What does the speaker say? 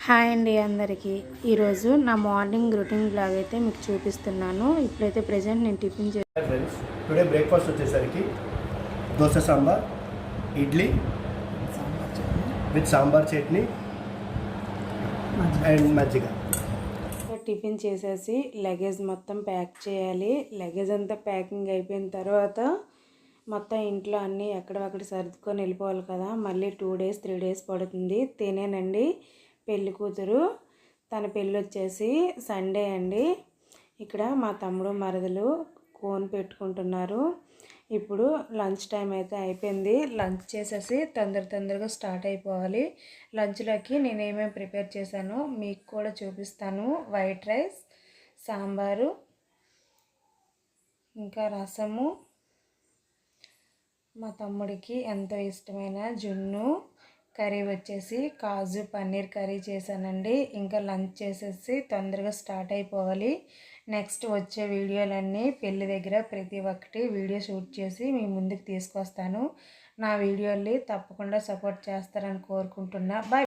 Hi అండి అందరికీ. ఈరోజు నా మార్నింగ్ రొటీన్ బ్లాగ్ అయితే మీకు చూపిస్తున్నాను. ఇప్పుడైతే ప్రెజెంట్ నేను టిఫిన్ ఫ్రెండ్స్ టుడే బ్రేక్ఫాస్ట్ వచ్చేసరికి దోశ సాంబార్, ఇడ్లీ విత్ సాంబార్ చట్నీ అండ్ మజ్జిగ. టిఫిన్ చేసేసి లగేజ్ మొత్తం ప్యాక్ చేయాలి. లగేజ్ అంతా ప్యాకింగ్ అయిపోయిన తర్వాత మొత్తం ఇంట్లో అన్నీ ఎక్కడక్కడ సర్దుకొని వెళ్ళిపోవాలి కదా. మళ్ళీ 2 days 3 days పడుతుంది. తినేనండి పెళ్ళి కూతురు, తన పెళ్ళి వచ్చేసి సండే అండి. ఇక్కడ మా తమ్ముడు మరదలు కోన్ పెట్టుకుంటున్నారు. ఇప్పుడు లంచ్ టైం అయితే అయిపోయింది. లంచ్ చేసేసి తొందరగా స్టార్ట్ అయిపోవాలి. లంచ్లోకి నేను ఏమేమి ప్రిపేర్ చేశానో మీకు కూడా చూపిస్తాను. వైట్ రైస్, సాంబారు, ఇంకా రసము, మా తమ్ముడికి ఎంతో ఇష్టమైన జున్ను కర్రీ వచ్చేసి కాజు పన్నీర్ కర్రీ చేశానండి. ఇంకా లంచ్ చేసేసి తొందరగా స్టార్ట్ అయిపోవాలి. నెక్స్ట్ వచ్చే వీడియోలన్నీ పెళ్ళి దగ్గర ప్రతి ఒక్కటి వీడియో షూట్ చేసి మీ ముందుకు తీసుకొస్తాను. నా వీడియోని తప్పకుండా సపోర్ట్ చేస్తారని కోరుకుంటున్నా. బాయ్.